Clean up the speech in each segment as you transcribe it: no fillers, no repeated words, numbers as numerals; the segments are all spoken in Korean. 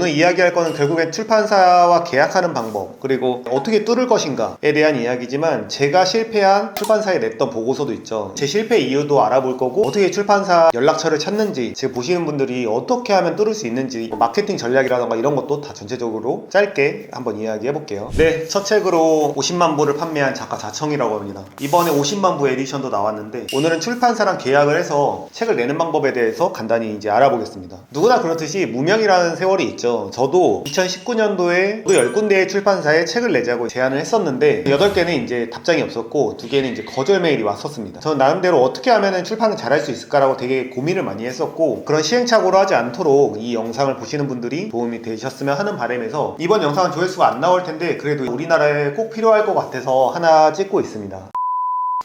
오늘 이야기할 거는 결국엔 출판사와 계약하는 방법, 그리고 어떻게 뚫을 것인가에 대한 이야기지만, 제가 실패한 출판사에 냈던 보고서도 있죠. 제 실패 이유도 알아볼 거고, 어떻게 출판사 연락처를 찾는지, 지금 보시는 분들이 어떻게 하면 뚫을 수 있는지, 마케팅 전략이라던가 이런 것도 다 전체적으로 짧게 한번 이야기해 볼게요. 네, 첫 책으로 50만 부를 판매한 작가 자청이라고 합니다. 이번에 50만 부 에디션도 나왔는데, 오늘은 출판사랑 계약을 해서 책을 내는 방법에 대해서 간단히 이제 알아보겠습니다. 누구나 그렇듯이 무명이라는 세월이 있죠. 저도 2019년도에 10군데의 출판사에 책을 내자고 제안을 했었는데 8개는 이제 답장이 없었고 2개는 이제 거절 메일이 왔었습니다. 저는 나름대로 어떻게 하면 출판을 잘할 수 있을까라고 되게 고민을 많이 했었고, 그런 시행착오를 하지 않도록 이 영상을 보시는 분들이 도움이 되셨으면 하는 바람에서, 이번 영상은 조회수가 안 나올 텐데 그래도 우리나라에 꼭 필요할 것 같아서 하나 찍고 있습니다.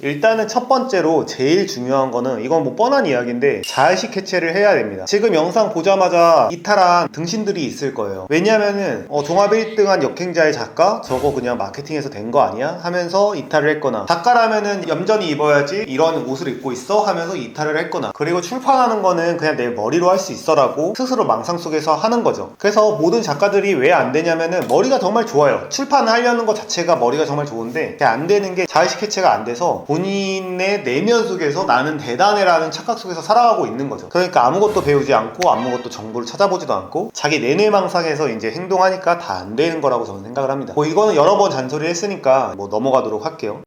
일단은 첫 번째로 제일 중요한 거는, 이건 뭐 뻔한 이야기인데, 자의식 해체를 해야 됩니다. 지금 영상 보자마자 이탈한 등신들이 있을 거예요. 왜냐면은 종합 1등한 역행자의 작가? 저거 그냥 마케팅에서 된 거 아니야? 하면서 이탈을 했거나, 작가라면은 얌전히 입어야지 이런 옷을 입고 있어? 하면서 이탈을 했거나, 그리고 출판하는 거는 그냥 내 머리로 할 수 있어 라고 스스로 망상 속에서 하는 거죠. 그래서 모든 작가들이 왜 안 되냐면은 머리가 정말 좋아요. 출판하려는 것 자체가 머리가 정말 좋은데 안 되는 게 자의식 해체가 안 돼서 본인의 내면 속에서 나는 대단해라는 착각 속에서 살아가고 있는 거죠. 그러니까 아무것도 배우지 않고 아무것도 정보를 찾아보지도 않고 자기 내뇌망상에서 이제 행동하니까 다 안 되는 거라고 저는 생각을 합니다. 뭐 이거는 여러 번 잔소리를 했으니까 뭐 넘어가도록 할게요.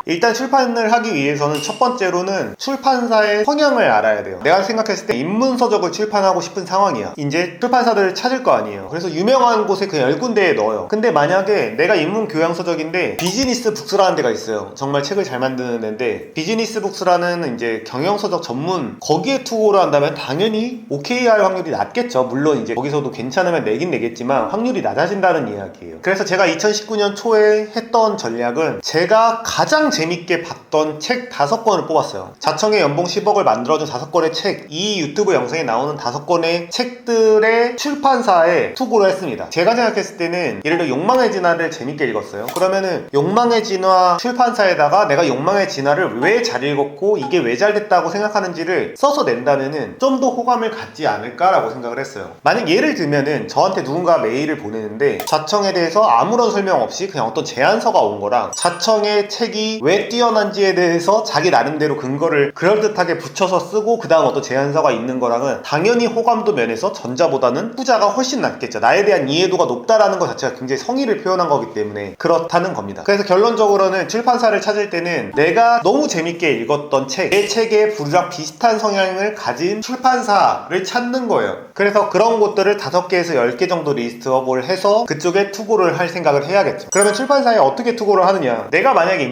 일단 출판을 하기 위해서는 첫 번째로는 출판사의 성향을 알아야 돼요. 내가 생각했을 때 인문서적을 출판하고 싶은 상황이야. 이제 출판사들을 찾을 거 아니에요. 그래서 유명한 곳에 그냥 10군데에 넣어요. 근데 만약에 내가 인문교양서적인데 비즈니스 북스라는 데가 있어요. 정말 책을 잘 만드는 데인데, 비즈니스 북스라는 이제 경영서적 전문, 거기에 투고를 한다면 당연히 오케이 할 확률이 낮겠죠. 물론 이제 거기서도 괜찮으면 내긴 내겠지만 확률이 낮아진다는 이야기예요. 그래서 제가 2019년 초에 했던 전략은, 제가 가장 재밌게 봤던 책 5권을 뽑았어요. 자청의 연봉 10억을 만들어준 5권의 책, 이 유튜브 영상에 나오는 5권의 책들의 출판사에 투고를 했습니다. 제가 생각했을 때는 예를 들어 욕망의 진화를 재밌게 읽었어요. 그러면은 욕망의 진화 출판사에다가 내가 욕망의 진화를 왜 잘 읽었고 이게 왜 잘 됐다고 생각하는지를 써서 낸다면은 좀 더 호감을 갖지 않을까라고 생각을 했어요. 만약 예를 들면은 저한테 누군가 메일을 보내는데 자청에 대해서 아무런 설명 없이 그냥 어떤 제안서가 온 거랑, 자청의 책이 왜 뛰어난지에 대해서 자기 나름대로 근거를 그럴듯하게 붙여서 쓰고 그 다음 어떤 제안서가 있는 거랑은 당연히 호감도 면에서 전자보다는 후자가 훨씬 낫겠죠. 나에 대한 이해도가 높다라는 것 자체가 굉장히 성의를 표현한 거기 때문에 그렇다는 겁니다. 그래서 결론적으로는 출판사를 찾을 때는 내가 너무 재밌게 읽었던 책, 내 책에 부르락 비슷한 성향을 가진 출판사를 찾는 거예요. 그래서 그런 곳들을 5개에서 10개 정도 리스트업을 해서 그쪽에 투고를 할 생각을 해야겠죠. 그러면 출판사에 어떻게 투고를 하느냐, 내가 만약에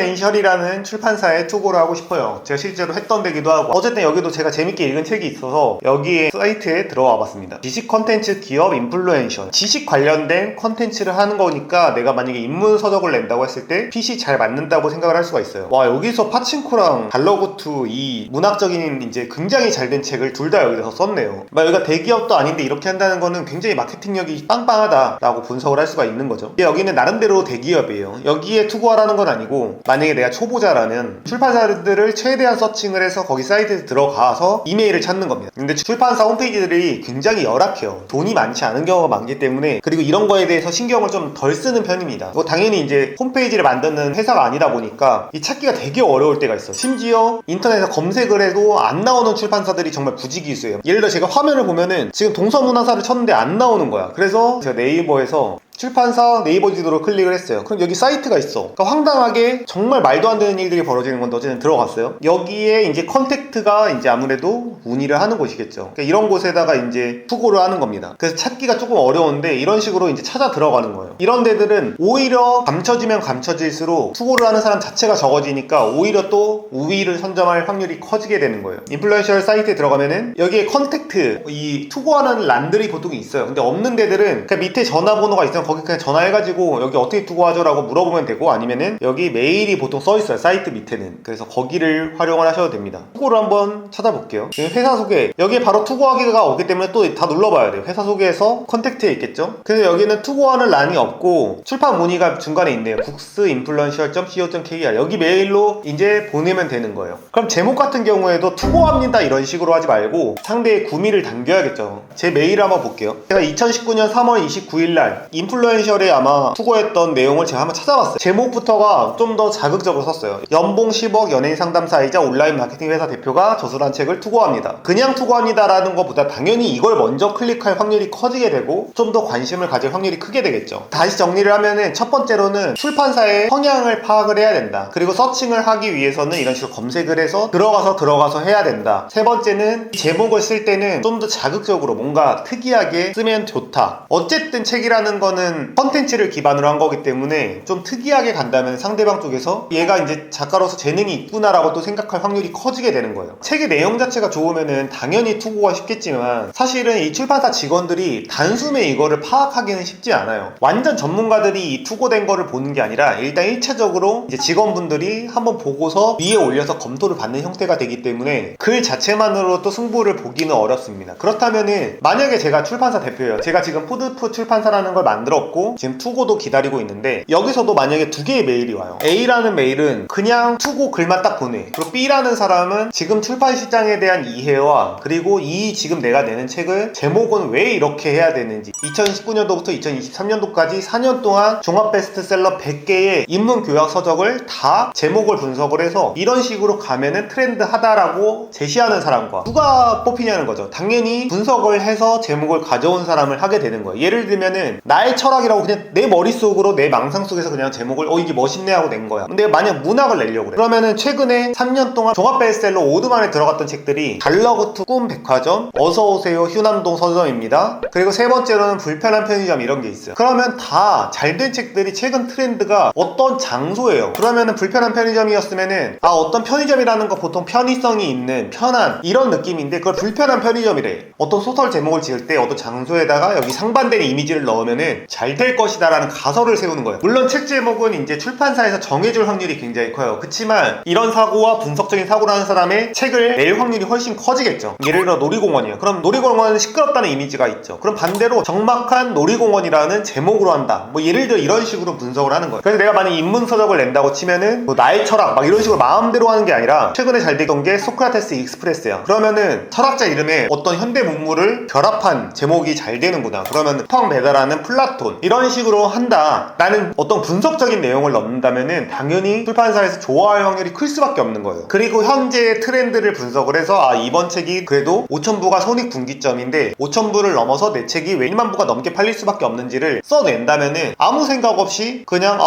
인플루엔셜이라는 출판사에 투고를 하고 싶어요. 제가 실제로 했던 데기도 하고, 어쨌든 여기도 제가 재밌게 읽은 책이 있어서 여기에 사이트에 들어와 봤습니다. 지식 컨텐츠 기업 인플루엔셜, 지식 관련된 컨텐츠를 하는 거니까 내가 만약에 인문서적을 낸다고 했을 때 핏이 잘 맞는다고 생각을 할 수가 있어요. 와, 여기서 파친코랑 달러고투 이 문학적인 이제 굉장히 잘 된 책을 둘 다 여기서 썼네요. 여기가 대기업도 아닌데 이렇게 한다는 거는 굉장히 마케팅력이 빵빵하다라고 분석을 할 수가 있는 거죠. 여기는 나름대로 대기업이에요. 여기에 투고하라는 건 아니고, 만약에 내가 초보자라면 출판사들을 최대한 서칭을 해서 거기 사이트에 들어가서 이메일을 찾는 겁니다. 근데 출판사 홈페이지들이 굉장히 열악해요. 돈이 많지 않은 경우가 많기 때문에, 그리고 이런 거에 대해서 신경을 좀 덜 쓰는 편입니다. 뭐 당연히 이제 홈페이지를 만드는 회사가 아니다 보니까 이 찾기가 되게 어려울 때가 있어. 심지어 인터넷에서 검색을 해도 안 나오는 출판사들이 정말 부지기수예요. 예를 들어 제가 화면을 보면은 지금 동서문화사를 쳤는데 안 나오는 거야. 그래서 제가 네이버에서 출판사 네이버 지도로 클릭을 했어요. 그럼 여기 사이트가 있어. 그러니까 황당하게 정말 말도 안 되는 일들이 벌어지는 건데 어쨌든 들어갔어요. 여기에 이제 컨택트가 이제 아무래도 문의를 하는 곳이겠죠. 그러니까 이런 곳에다가 이제 투고를 하는 겁니다. 그래서 찾기가 조금 어려운데 이런 식으로 이제 찾아 들어가는 거예요. 이런 데들은 오히려 감춰지면 감춰질수록 투고를 하는 사람 자체가 적어지니까 오히려 또 우위를 선점할 확률이 커지게 되는 거예요. 인플루엔셜 사이트에 들어가면은 여기에 컨택트, 이 투고하는 란들이 보통 있어요. 근데 없는 데들은 그냥 밑에 전화번호가 있으면 거기 그냥 전화해가지고 여기 어떻게 투고하죠? 라고 물어보면 되고, 아니면은 여기 메일이 보통 써있어요, 사이트 밑에는. 그래서 거기를 활용을 하셔도 됩니다. 투고를 한번 찾아볼게요. 회사 소개, 여기에 바로 투고하기가 없기 때문에 또 다 눌러봐야 돼요. 회사 소개에서 컨택트에 있겠죠. 그래서 여기는 투고하는 란이 없고 출판 문의가 중간에 있네요. booksinfluential.co.kr, 여기 메일로 이제 보내면 되는 거예요. 그럼 제목 같은 경우에도 투고합니다 이런 식으로 하지 말고 상대의 구미를 당겨야겠죠. 제 메일을 한번 볼게요. 제가 2019년 3월 29일날 인플루엔셜에 아마 투고했던 내용을 제가 한번 찾아봤어요. 제목부터가 좀 더 자극적으로 썼어요. 연봉 10억 연예인 상담사이자 온라인 마케팅 회사 대표가 저술한 책을 투고합니다. 그냥 투고합니다 라는 것보다 당연히 이걸 먼저 클릭할 확률이 커지게 되고 좀 더 관심을 가질 확률이 크게 되겠죠. 다시 정리를 하면은 첫 번째로는 출판사의 성향을 파악을 해야 된다. 그리고 서칭을 하기 위해서는 이런 식으로 검색을 해서 들어가서 해야 된다. 세 번째는 제목을 쓸 때는 좀 더 자극적으로 뭔가 특이하게 쓰면 좋다. 어쨌든 책이라는 거는 컨텐츠를 기반으로 한 거기 때문에 좀 특이하게 간다면 상대방 쪽에서 얘가 이제 작가로서 재능이 있구나라고 또 생각할 확률이 커지게 되는 거예요. 책의 내용 자체가 좋으면은 당연히 투고가 쉽겠지만 사실은 이 출판사 직원들이 단숨에 이거를 파악하기는 쉽지 않아요. 완전 전문가들이 이 투고된 거를 보는 게 아니라 일단 1차적으로 이제 직원분들이 한번 보고서 위에 올려서 검토를 받는 형태가 되기 때문에 글 자체만으로 또 승부를 보기는 어렵습니다. 그렇다면은 만약에 제가 출판사 대표예요. 제가 지금 푸드푸 출판사라는 걸 만들었고 지금 투고도 기다리고 있는데 여기서도 만약에 두 개의 메일이 와요. A라는 메일은 그냥 투고 글만 딱 보내. 그리고 B라는 사람은 지금 출판 시장에 대한 이해와 그리고 이 지금 내가 내는 책을 제목은 왜 이렇게 해야 되는지 2019년도부터 2023년도까지 4년 동안 종합 베스트셀러 100개의 인문 교양 서적을 다 제목을 분석을 해서 이런 식으로 가면은 트렌드하다라고 제시하는 사람과 누가 뽑히냐는 거죠. 당연히 분석을 해서 제목을 가져온 사람을 하게 되는 거예요. 예를 들면은 나의 철학이라고 그냥 내 머릿속으로 내 망상 속에서 그냥 제목을 이게 멋있네 하고 낸 거야. 근데 만약 문학을 내려고 그래. 그러면은 최근에 3년 동안 종합 베스트셀러 5등 안에 들어갔던 책들이 달러구트 꿈 백화점, 어서오세요 휴남동 서점입니다. 그리고 세 번째로는 불편한 편의점 이런 게 있어요. 그러면 다 잘된 책들이 최근 트렌드가 어떤 장소예요. 그러면은 불편한 편의점이었으면은 어떤 편의점이라는 거 보통 편의성이 있는 편한 이런 느낌인데 그걸 불편한 편의점이래. 어떤 소설 제목을 지을 때 어떤 장소에다가 여기 상반되는 이미지를 넣으면은 잘 될 것이다 라는 가설을 세우는 거예요. 물론 책 제목은 이제 출판사에서 정해줄 확률이 굉장히 커요. 그치만 이런 사고와 분석적인 사고를 하는 사람의 책을 낼 확률이 훨씬 커지겠죠. 예를 들어 놀이공원이에요. 그럼 놀이공원은 시끄럽다는 이미지가 있죠. 그럼 반대로 적막한 놀이공원이라는 제목으로 한다. 뭐 예를 들어 이런 식으로 분석을 하는 거예요. 그래서 내가 만약 인문서적을 낸다고 치면은 뭐 나의 철학 막 이런 식으로 마음대로 하는 게 아니라 최근에 잘 되던 게 소크라테스 익스프레스야. 그러면은 철학자 이름에 어떤 현대 문물을 결합한 제목이 잘 되는구나. 그러면 텅 배달하는 플라톤 이런 식으로 한다. 나는 어떤 분석적인 내용을 넣는다면은 당연히 출판사에서 좋아할 확률이 클 수밖에 없는 거예요. 그리고 현재의 트렌드를 분석을 해서 이번 책이 그래도 5,000부가 손익분기점인데 5,000부를 넘어서 내 책이 왜 1만 부가 넘게 팔릴 수밖에 없는지를 써낸다면은 아무 생각 없이 그냥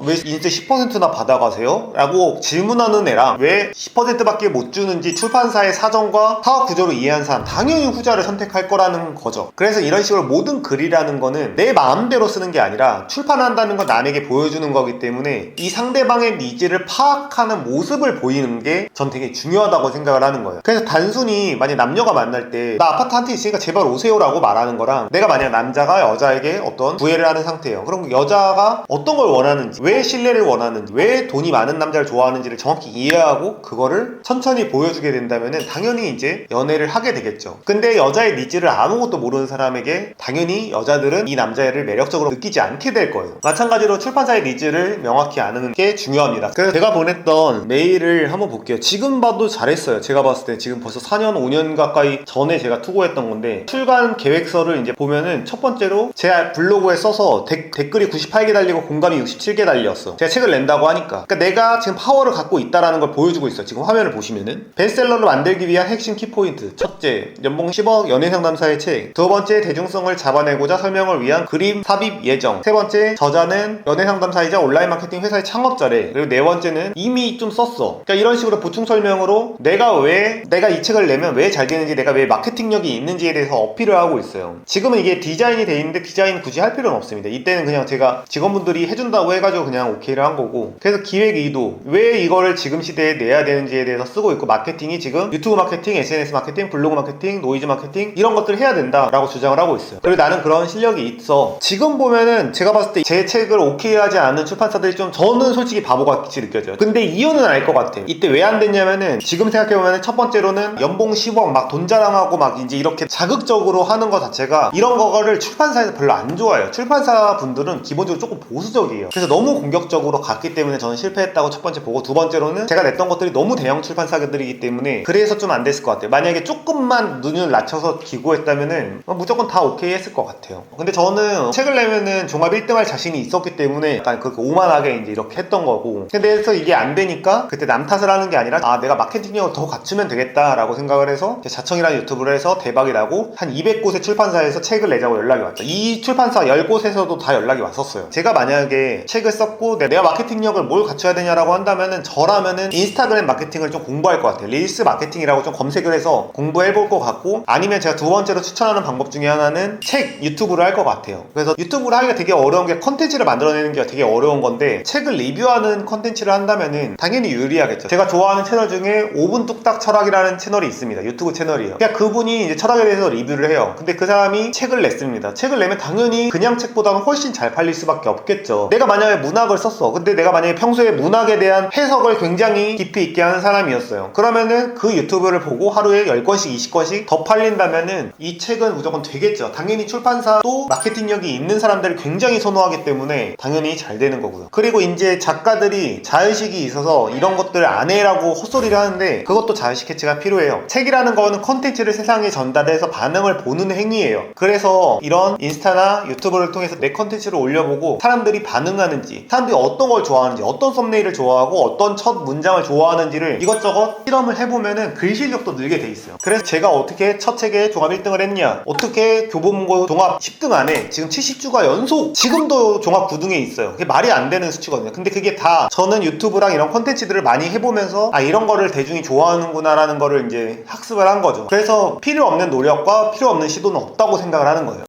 왜 인세 10%나 받아가세요? 라고 질문하는 애랑 왜 10%밖에 못 주는지 출판사의 사정과 사업 구조를 이해한 사람 당연히 후자를 선택할 거라는 거죠. 그래서 이런 식으로 모든 글이라는 거는 내 마음대로 쓰는 게 아니라 출판한다는 건 남에게 보여주는 거기 때문에 이 상대방의 니즈를 파악하는 모습을 보이는 게 전 되게 중요하다고 생각을 하는 거예요. 그래서 단순히 만약 남녀가 만날 때 나 아파트 한 채 있으니까 제발 오세요 라고 말하는 거랑 내가 만약 남자가 여자에게 어떤 구애를 하는 상태예요. 그럼 여자가 어떤 걸 원하는지, 왜 신뢰를 원하는지, 왜 돈이 많은 남자를 좋아하는지를 정확히 이해하고 그거를 천천히 보여주게 된다면은 당연히 이제 연애를 하게 되겠죠. 근데 여자의 니즈를 아무것도 모르는 사람에게 당연히 여자들은 이 남자애를 매력적으로 느끼지 않게 될 거예요. 마찬가지로 출판사의 니즈를 명확히 아는 게 중요합니다. 그래서 제가 보냈던 메일을 한번 볼게요. 지금 봐도 잘했어요. 제가 봤을 때 지금 벌써 4년 5년 가까이 전에 제가 투고했던 건데 출간 계획서를 이제 보면은 첫 번째로 제 블로그에 써서 댓글이 98개 달리고 공감이 67개 달렸어. 제가 책을 낸다고 하니까. 그러니까 내가 지금 파워를 갖고 있다라는 걸 보여주고 있어요. 지금 화면을 보시면은 베스트셀러를 만들기 위한 핵심 키포인트. 첫째, 연봉 10억 연예 상담사의 책. 두 번째, 대중성을 잡아내고자 설명을 위한 그림 삽입 예정. 세 번째, 저자는 연예 상담사이자 온라인 마케팅 회사의 창업자래. 그리고 네 번째는 이미 좀 썼어. 그러니까 이런 식으로 보충 설명으로 내가 이 책을 내면 왜 잘 되는지, 내가 왜 마케팅력이 있는지에 대해서 어필을 하고 있어요. 지금은 이게 디자인이 돼 있는데 디자인 굳이 할 필요는 없습니다. 이때는 그냥 제가 직원분들이 해준다고 해가지고 그냥 오케이를 한 거고, 그래서 기획 의도, 왜 이거를 지금 시대에 내야 되는지에 대해서 쓰고 있고, 마케팅이 지금 유튜브 마케팅, SNS 마케팅, 블로그 마케팅, 노이즈 마케팅 이런 것들을 해야 된다라고 주장을 하고 있어요. 그리고 나는 그런 실력이 있어. 지금 보면은 제가 봤을 때 제 책을 오케이 하지 않는 출판사들이 좀 저는 솔직히 바보같이 느껴져요. 근데 이유는 알 것 같아요. 이때 왜 안 됐냐면은 지금 생각해보면은 첫 번째로는 연봉 10억 막 돈 자랑하고 막 이제 이렇게 자극적으로 하는 것 자체가 이런 거를 출판사에서 별로 안 좋아해요. 출판사 분들은 기본적으로 조금 보수적이에요. 그래서 너무 공격적으로 갔기 때문에 저는 실패했다고 첫 번째 보고, 두 번째로는 제가 냈던 것들이 너무 대형 출판사들이기 때문에 그래서 좀 안 됐을 것 같아요. 만약에 조금만 눈을 낮춰서 기고했다면은 무조건 다 오케이 했을 것 같아요. 근데 저는 책을 내면은 종합 1등 할 자신이 있었기 때문에 약간 그렇게 오만하게 이제 이렇게 했던 거고, 근데 그래서 이게 안 되니까 그때 남 탓을 하는 게 아니라 내가 마케팅력을 더 갖추면 되겠다라고 생각을 해서 자청이라는 유튜브를 해서 대박이 나고 한 200곳의 출판사에서 책을 내자고 연락이 왔죠. 이 출판사 10곳에서도 다 연락이 왔었어요. 제가 만약에 책을 썼고 내가 마케팅력을 뭘 갖춰야 되냐라고 한다면은 저라면은 인스타그램 마케팅을 좀 공부할 것 같아요. 릴스 마케팅이라고 좀 검색을 해서 공부해 볼 것 같고, 아니면 제가 두 번째로 추천하는 방법 중에 하나는 책 유튜브를 할 것 같아요. 그래서 유튜브를 하기가 되게 어려운 게 컨텐츠를 만들어내는 게 되게 어려운 건데, 책을 리뷰하는 컨텐츠를 한다면은 당연히 유리하겠죠. 제가 좋아하는 채널 중에 5분 뚝딱 철학이라는 채널이 있습니다. 유튜브 채널이에요. 그냥 그분이 이제 철학에 대해서 리뷰를 해요. 근데 그 사람이 책을 냈습니다. 책을 내면 당연히 그냥 책보다는 훨씬 잘 팔릴 수밖에 없겠죠. 내가 만약에 문학을 썼어. 근데 내가 만약에 평소에 문학에 대한 해석을 굉장히 깊이 있게 하는 사람이었어요. 그러면은 그 유튜브를 보고 하루에 10건씩 20건씩 더 팔린다면은 이 책은 무조건 되겠죠. 당연히 출판사도 마케팅력이 있는 사람들을 굉장히 선호하기 때문에 당연히 잘 되는 거고요. 그리고 이제 작가들이 자의식이 있어서 이런 것들을 안 해라고 헛소리를 하는데, 그것도 자의식 해체가 필요해요. 책이라는 거는 컨텐츠를 세상에 전달해서 반응을 보는 행위예요. 그래서 이런 인스타나 유튜브를 통해서 내 컨텐츠를 올려보고 사람들이 반응하는지, 사람들이 어떤 걸 좋아하는지, 어떤 썸네일을 좋아하고 어떤 첫 문장을 좋아하는지를 이것저것 실험을 해보면은 글 실력도 늘게 돼 있어요. 그래서 제가 어떻게 첫 책에 종합 1등을 했냐, 어떻게 교보문고 종합 10등 안에 지금 70주가 연속 지금도 종합 9등에 있어요. 그게 말이 안 되는 수치거든요. 근데 그게 다 저는 유튜브랑 이런 컨텐츠들을 많이 해보면서 이런 거를 대중이 좋아하는구나 라는 거를 이제 학습을 한 거죠. 그래서 필요 없는 노력과 필요 없는 시도는 없다고 생각을 하는 거예요.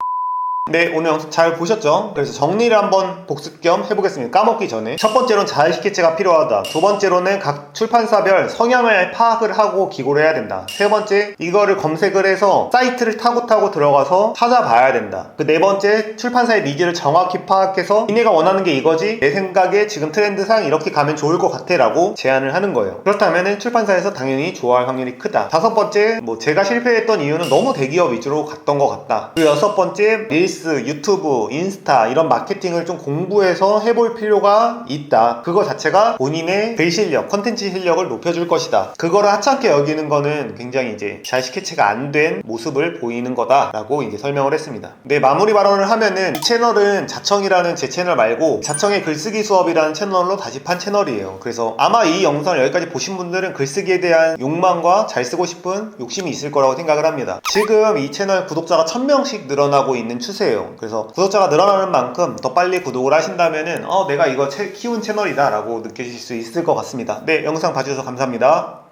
네, 오늘 영상 잘 보셨죠? 그래서 정리를 한번 복습 겸 해보겠습니다. 까먹기 전에. 첫 번째로는 자의식 해체가 필요하다. 두 번째로는 각 출판사별 성향을 파악을 하고 기고를 해야 된다. 세 번째, 이거를 검색을 해서 사이트를 타고 들어가서 찾아봐야 된다. 그 네 번째, 출판사의 니즈를 정확히 파악해서 니네가 원하는 게 이거지, 내 생각에 지금 트렌드상 이렇게 가면 좋을 것 같아 라고 제안을 하는 거예요. 그렇다면 출판사에서 당연히 좋아할 확률이 크다. 다섯 번째, 제가 실패했던 이유는 너무 대기업 위주로 갔던 것 같다. 그 여섯 번째, 릴스, 유튜브, 인스타 이런 마케팅을 좀 공부해서 해볼 필요가 있다. 그거 자체가 본인의 글 실력, 컨텐츠 실력을 높여줄 것이다. 그거를 하찮게 여기는 거는 굉장히 이제 자의식 해체가 안 된 모습을 보이는 거다라고 이제 설명을 했습니다. 네, 마무리 발언을 하면은 이 채널은 자청이라는 제 채널 말고 자청의 글쓰기 수업이라는 채널로 다시 판 채널이에요. 그래서 아마 이 영상을 여기까지 보신 분들은 글쓰기에 대한 욕망과 잘 쓰고 싶은 욕심이 있을 거라고 생각을 합니다. 지금 이 채널 구독자가 1000명씩 늘어나고 있는 추세예요. 그래서 구독자가 늘어나는 만큼 더 빨리 구독을 하신다면은 내가 이거 키운 채널이다 라고 느끼실 수 있을 것 같습니다. 네, 영상 봐주셔서 감사합니다.